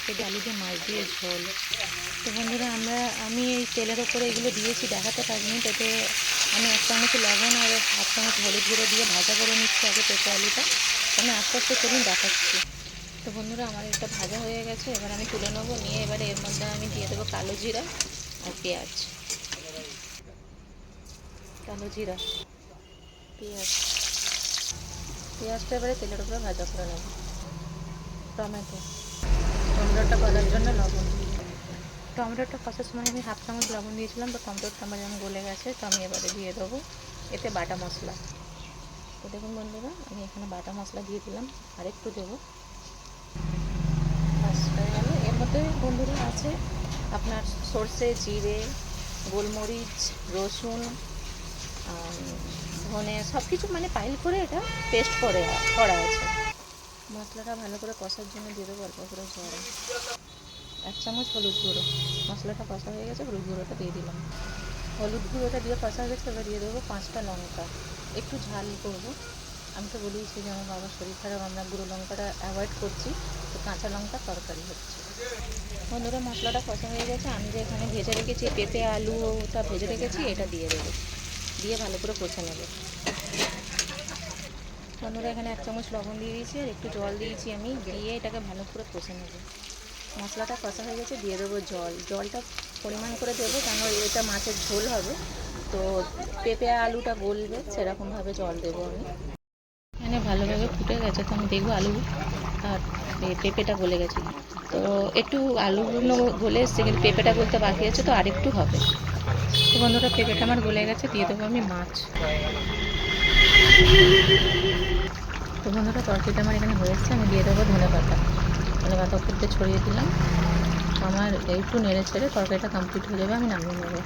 পেঁপে দিয়ে আলু দিয়ে মাছ দিয়ে ঝোল। তো বন্ধুরা আমি এই তেলের ওপরে এগুলো দিয়েছি, দেখাতে পারিনি। পেঁপে আমি 1 চামচ লবণ আর 1 চামচ হলুদ গুঁড়ো দিয়ে ভাজা করে নিচ্ছি আগে পেঁপে আলুটা। আমি আস্তে আস্তে চলুন দেখাচ্ছি। তো বন্ধুরা আমার এটা ভাজা হয়ে গেছে, এবার আমি তুলে নেবো। নিয়ে এবারে এর মধ্যে আমি দিয়ে দেবো কালো জিরা আর পেঁয়াজ। কালো জিরা, পেঁয়াজটা এবারে তেলের উপরে ভাজা করে নেব। টমেটোটা গলার জন্য লবণ, টমেটোটা কষার সময় আমি 1/2 চামচ লবণ দিয়েছিলাম। তো টমেটোটা আমার যেমন গলে গেছে, তো আমি এবারে দিয়ে দেবো এতে বাটা মশলা। তো দেখুন বন্ধুরা, আমি এখানে বাটা মশলা দিয়ে দিলাম, আর একটু দেবো। বাস হয়ে গেল। এর মধ্যে বন্ধুরা আছে আপনার সর্ষে, জিরে, গোলমরিচ, রসুন, ধনে, সব কিছু মানে পাইল করে এটা পেস্ট করা আছে। মশলাটা ভালো করে কষার জন্য দিয়ে দেবো অল্প করে জল, 1 চামচ হলুদ গুঁড়ো। মশলাটা কষা হয়ে গেছে, হলুদ গুঁড়োটা দিয়ে দিলাম। হলুদ গুঁড়োটা দিয়ে কষা হয়ে গেছে, এবার দিয়ে দেবো 5টা লঙ্কা। একটু ঝাল করবো। আমি তো বলেইছি যে আমার বাবার শরীর খারাপ, আমরা গুঁড়ো লঙ্কাটা অ্যাভয়েড করছি, তো কাঁচা লঙ্কা তরকারি হচ্ছে। বন্ধুরা মশলাটা কষা হয়ে গেছে, আমি যে এখানে ভেজে রেখেছি পেঁপে আলুটা ভেজে রেখেছি, এটা দিয়ে দেবো। দিয়ে ভালো করে কষে নেবো। বন্ধুরা এখানে 1 চামচ লবণ দিয়ে দিয়েছি আর একটু জল দিয়েছি আমি, দিয়ে এটাকে ভালো করে কষে নেব। মশলাটা কষা হয়ে গেছে, দিয়ে দেবো জল। জলটা পরিমাণ করে দেবো, কেন এটা মাছের ঝোল হবে, তো পেঁপে আলুটা গলবে সেরকমভাবে জল দেবো আমি। এখানে ভালোভাবে ফুটে গেছে, তো আমি দেখবো আলু আর পেঁপেটা গলে গেছে। তো একটু আলুগুলো গলে এসছে, কিন্তু পেঁপেটা গলতে বাকি আছে, তো আরেকটু হবে। তো বন্ধুরা পেঁপেটা আমার গলে গেছে, দিয়ে দেবো আমি মাছ। তো বন্ধুরা তরকারিটা আমার এখানে হয়ে এসছে, আমি দিয়ে দেবো ধনেপাতা উপর দিয়ে ছড়িয়ে দিলাম। আমার একটু নেড়ে ছেড়ে তরকারিটা কমপ্লিট হয়ে যাবে, আমি নামিয়ে নেবো।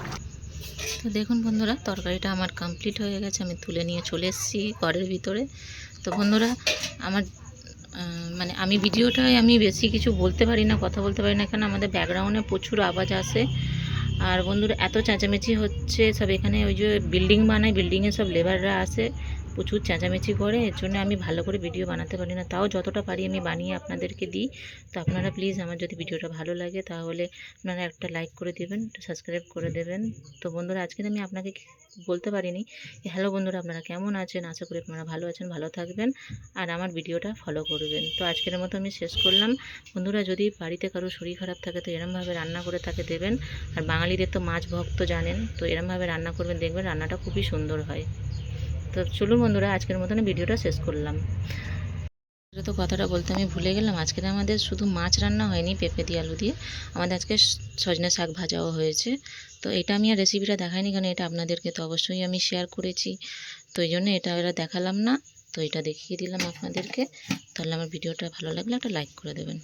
তো দেখুন বন্ধুরা তরকারিটা আমার কমপ্লিট হয়ে গেছে, আমি তুলে নিয়ে চলে এসেছি ঘরের ভিতরে। তো বন্ধুরা আমার মানে আমি ভিডিওটায় আমি বেশি কিছু বলতে পারি না, কথা বলতে পারি না, এখানে আমাদের ব্যাকগ্রাউন্ডে প্রচুর আওয়াজ আসে। আর বন্ধুরা এত চেঁচামেচি হচ্ছে সব, এখানে ওই যে বিল্ডিং বানায়, বিল্ডিংয়ে সব লেবাররা আসে, প্রচুর চেঁচামেচি করে, এর জন্য আমি ভালো করে ভিডিও বানাতে পারি না। তাও যতটা পারি আমি বানিয়ে আপনাদেরকে দিই। তো আপনারা প্লিজ আমার যদি ভিডিওটা ভালো লাগে তাহলে আপনারা একটা লাইক করে দেবেন, একটা সাবস্ক্রাইব করে দেবেন। তো বন্ধুরা আজকে আমি আপনাকে বলতে পারিনি। হ্যালো বন্ধুরা, আপনারা কেমন আছেন? আশা করি আপনারা ভালো আছেন, ভালো থাকবেন আর আমার ভিডিওটা ফলো করবেন। তো আজকের মতো আমি শেষ করলাম। বন্ধুরা যদি বাড়িতে কারো শরীর খারাপ থাকে তো এরমভাবে রান্না করে তাকে দেবেন। আর বাঙালিদের তো মাছ ভক্ত জানেন, তো এরমভাবে রান্না করবেন, দেখবেন রান্নাটা খুবই সুন্দর হয়। তো চলুন বন্ধুরা আজকের মতন ভিডিওটা শেষ করলাম। তো কথাটা বলতে আমি ভুলে গেলাম, আজকে আমাদের শুধু মাছ রান্না হয়নি পেঁপে দিয়ে আলু দিয়ে, আমাদের আজকে সজনে শাক ভাজাও হয়েছে। তো এটা আমি আর রেসিপিটা দেখাইনি, কারণ এটা আপনাদেরকে তো অবশ্যই আমি শেয়ার করেছি, তো এই জন্য এটা দেখালাম না। তো এটা দেখিয়ে দিলাম আপনাদেরকে। তাহলে আমার ভিডিওটা ভালো লাগলে একটা লাইক করে দেবেন।